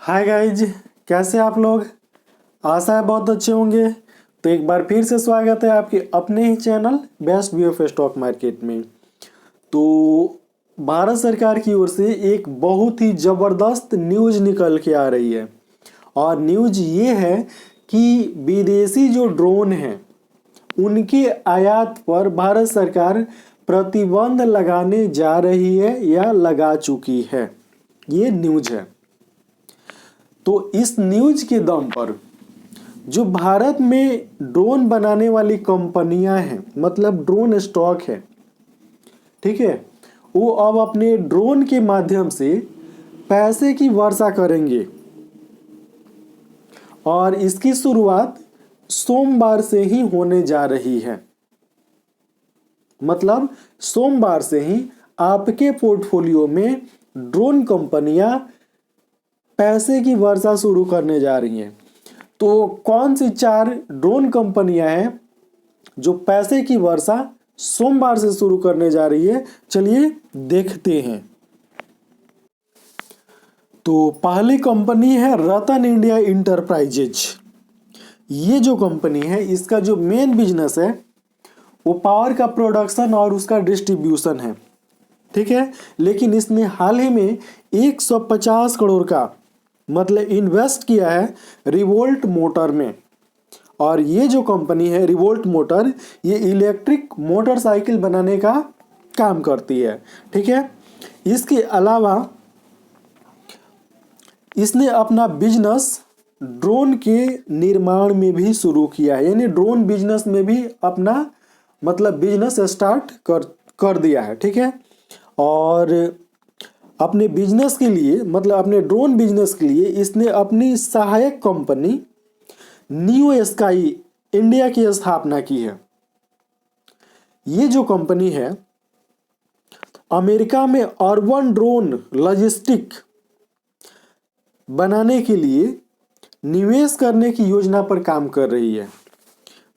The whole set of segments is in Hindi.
हाय गाइज, कैसे आप लोग। आशा है बहुत अच्छे होंगे। तो एक बार फिर से स्वागत है आपके अपने ही channel best view of stock market में। तो भारत सरकार की ओर से एक बहुत ही ज़बरदस्त न्यूज़ निकल के आ रही है और न्यूज़ ये है कि विदेशी जो ड्रोन हैं उनके आयात पर भारत सरकार प्रतिबंध लगाने जा रही है या लगा चुकी है। ये न्यूज़ है। तो इस न्यूज़ के दम पर जो भारत में ड्रोन बनाने वाली कंपनियां हैं, मतलब ड्रोन स्टॉक है, ठीक है, वो अब अपने ड्रोन के माध्यम से पैसे की वर्षा करेंगे और इसकी शुरुआत सोमवार से ही होने जा रही है। मतलब सोमवार से ही आपके पोर्टफोलियो में ड्रोन कंपनियां पैसे की वर्षा शुरू करने जा रही हैं। तो कौन सी 4 ड्रोन कंपनियां हैं जो पैसे की वर्षा सोमवार से शुरू करने जा रही है, चलिए देखते हैं। तो पहली कंपनी है रतन इंडिया इंटरप्राइजेज। ये जो कंपनी है इसका जो मेन बिजनेस है वो पावर का प्रोडक्शन और उसका डिस्ट्रीब्यूशन है, ठीक है। लेकिन इसने हाल ही में 150 करोड़ का मतलब इन्वेस्ट किया है रिवोल्ट मोटर में। और ये जो कंपनी है रिवोल्ट मोटर, ये इलेक्ट्रिक मोटरसाइकिल बनाने का काम करती है, ठीक है। इसके अलावा इसने अपना बिजनेस ड्रोन के निर्माण में भी शुरू किया है, यानी ड्रोन बिजनेस में भी अपना मतलब बिजनेस स्टार्ट कर दिया है, ठीक है। और अपने बिजनेस के लिए मतलब अपने ड्रोन बिजनेस के लिए इसने अपनी सहायक कंपनी न्यू स्काई इंडिया की स्थापना की है। ये जो कंपनी है अमेरिका में अर्बन ड्रोन लॉजिस्टिक बनाने के लिए निवेश करने की योजना पर काम कर रही है,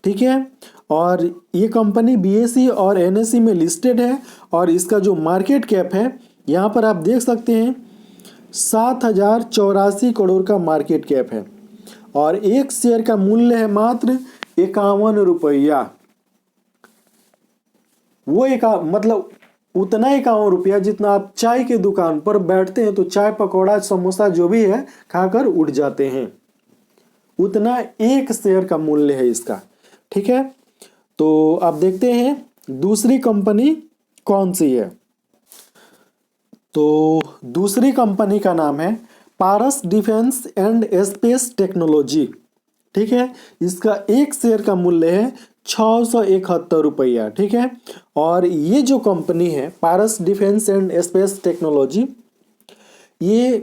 ठीक है। और ये कंपनी बीएसई और एनएसई में लिस्टेड है और इसका जो मार्केट कैप है यहाँ पर आप देख सकते हैं 7,084 करोड़ का मार्केट कैप है और एक शेयर का मूल्य है मात्र 51 रुपया। वो मतलब उतना 51 रुपया जितना आप चाय के दुकान पर बैठते हैं तो चाय पकौड़ा समोसा जो भी है खाकर उठ जाते हैं, उतना एक शेयर का मूल्य है इसका, ठीक है। तो आप देखते हैं दूसरी कंपनी कौन सी है। तो दूसरी कंपनी का नाम है पारस डिफेंस एंड स्पेस टेक्नोलॉजी, ठीक है। इसका एक शेयर का मूल्य है 671 रुपया, ठीक है। और ये जो कंपनी है पारस डिफेंस एंड स्पेस टेक्नोलॉजी, ये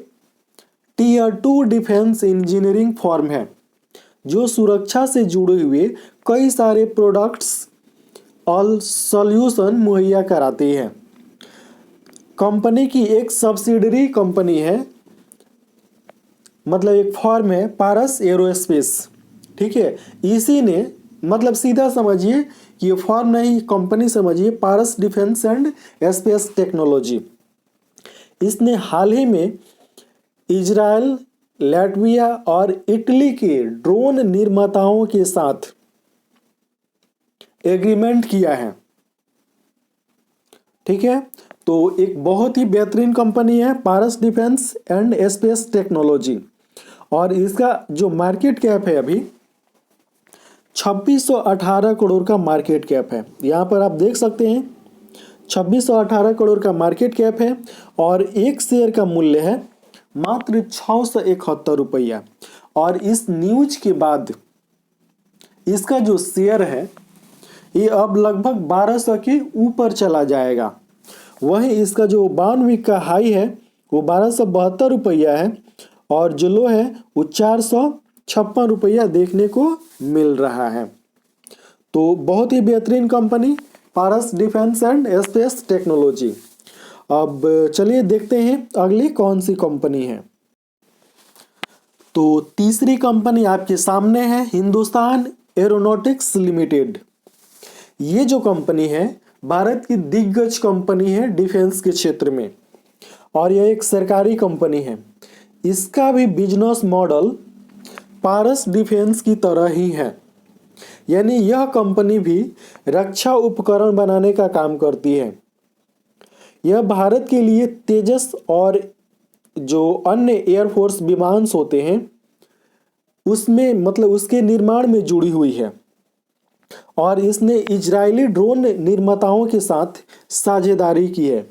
टियर 2 डिफेंस इंजीनियरिंग फर्म है जो सुरक्षा से जुड़े हुए कई सारे प्रोडक्ट्स और सॉल्यूशन मुहैया कराती है। कंपनी की एक सब्सिडरी कंपनी है, मतलब एक फर्म है पारस एरोस्पेस, ठीक है। इसी ने मतलब सीधा समझिए कि ये फर्म नहीं कंपनी समझिए, पारस डिफेंस एंड स्पेस टेक्नोलॉजी। इसने हाल ही में इजराइल, लैटविया और इटली के ड्रोन निर्माताओं के साथ एग्रीमेंट किया है, ठीक है। तो एक बहुत ही बेहतरीन कंपनी है पारस डिफेंस एंड स्पेस टेक्नोलॉजी और इसका जो मार्केट कैप है अभी 2618 करोड़ का मार्केट कैप है। यहाँ पर आप देख सकते हैं 2618 करोड़ का मार्केट कैप है और एक शेयर का मूल्य है मात्र 671 रुपया। और इस न्यूज के बाद इसका जो शेयर है ये अब लगभग 1200 के ऊपर चला जाएगा। वहीं इसका जो 52 वीक का हाई है वो 1272 रुपया है और जो लो है वो 456 रुपया देखने को मिल रहा है। तो बहुत ही बेहतरीन company Paras defence and space technology. अब चलिए देखते हैं अगली कौन सी कंपनी है। तो तीसरी कंपनी आपके सामने है हिंदुस्तान एरोनॉटिक्स लिमिटेड। ये जो कंपनी है भारत की दिग्गज कंपनी है डिफेंस के क्षेत्र में और यह एक सरकारी कंपनी है। इसका भी बिजनेस मॉडल पारस डिफेंस की तरह ही है, यानी यह कंपनी भी रक्षा उपकरण बनाने का काम करती है। यह भारत के लिए तेजस और जो अन्य एयरफोर्स विमान होते हैं उसमें मतलब उसके निर्माण में जुड़ी हुई है, और इसने इजरायली ड्रोन निर्माताओं के साथ साझेदारी की है।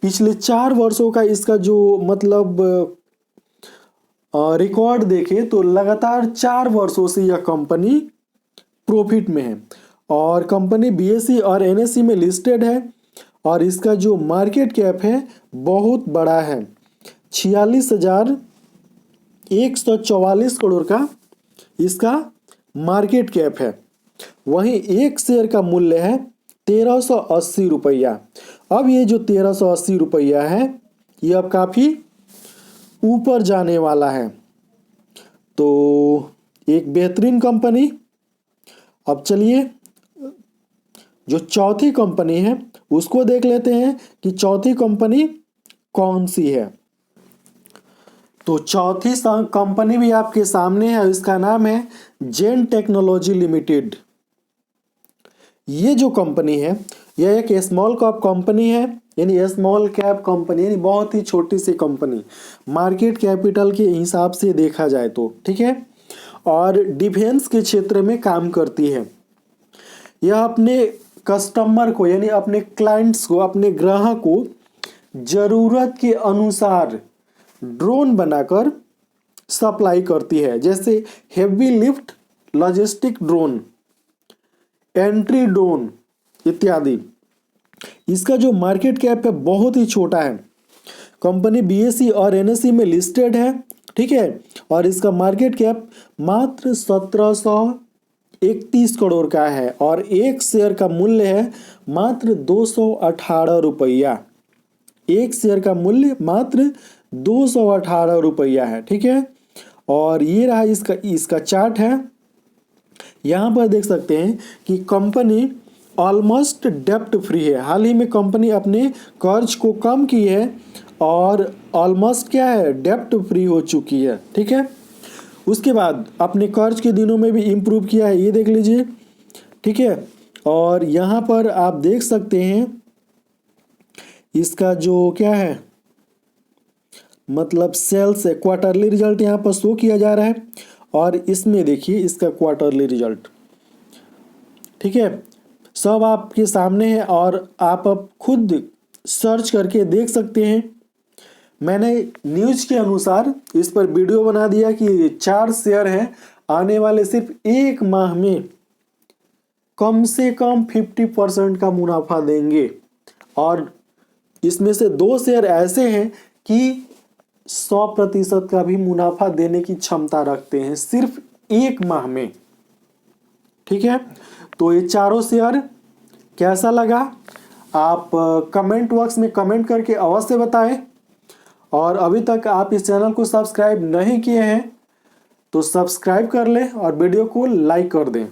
पिछले 4 वर्षों का इसका जो मतलब रिकॉर्ड देखें तो लगातार 4 वर्षों से यह कंपनी प्रॉफिट में है, और कंपनी बीएसई और एनएसई में लिस्टेड है, और इसका जो मार्केट कैप है बहुत बड़ा है, 46,144 करोड़ का इसका मार्केट कैप है। वहीं एक शेयर का मूल्य है 1380 रुपया। अब ये जो 1380 रुपया है ये अब काफ़ी ऊपर जाने वाला है, तो एक बेहतरीन कंपनी। अब चलिए जो चौथी कंपनी है उसको देख लेते हैं कि चौथी कंपनी कौन सी है। तो चौथी कंपनी भी आपके सामने है, इसका नाम है जेन टेक्नोलॉजी लिमिटेड। ये जो कंपनी है यह एक स्मॉल कैप कंपनी है, यानी स्मॉल कैप कंपनी, यानी बहुत ही छोटी सी कंपनी मार्केट कैपिटल के हिसाब से देखा जाए तो, ठीक है, और डिफेंस के क्षेत्र में काम करती है। यह अपने कस्टमर को यानी अपने क्लाइंट्स को, अपने ग्राहक को जरूरत के अनुसार ड्रोन बनाकर सप्लाई करती है, जैसे heavy lift logistic drone, entry drone इत्यादि। इसका जो मार्केट कैप है बहुत ही छोटा है। कंपनी बीएसई और एनएसई में लिस्टेड है, ठीक है, और इसका मार्केट कैप मात्र 1731 करोड़ का है, और एक शेयर का मूल्य है मात्र 218 रुपया। एक शेयर का मूल्य मात्र 218 रुपया है, ठीक है। और ये रहा इसका चार्ट है। यहाँ पर देख सकते हैं कि कंपनी ऑलमोस्ट डेप्ट फ्री है। हाल ही में कंपनी अपने कर्ज को कम की है और ऑलमोस्ट क्या है, डेप्ट फ्री हो चुकी है, ठीक है। उसके बाद अपने कर्ज के दिनों में भी इम्प्रूव किया है, ये देख लीजिए, ठीक है। और यहाँ पर आप देख सकते हैं इसका जो क्या है मतलब सेल्स है, क्वार्टरली रिजल्ट यहाँ पर शो किया जा रहा है, और इसमें देखिए इसका क्वार्टरली रिजल्ट, ठीक है, सब आपके सामने है, और आप अब खुद सर्च करके देख सकते हैं। मैंने न्यूज के अनुसार इस पर वीडियो बना दिया कि 4 शेयर हैं, आने वाले सिर्फ 1 माह में कम से कम 50% का मुनाफा देंगे, और इसमें से 2 शेयर ऐसे हैं कि 100% का भी मुनाफा देने की क्षमता रखते हैं सिर्फ 1 माह में, ठीक है। तो ये चारों शेयर कैसा लगा आप कमेंट बॉक्स में कमेंट करके अवश्य बताएं, और अभी तक आप इस चैनल को सब्सक्राइब नहीं किए हैं तो सब्सक्राइब कर लें और वीडियो को लाइक कर दें।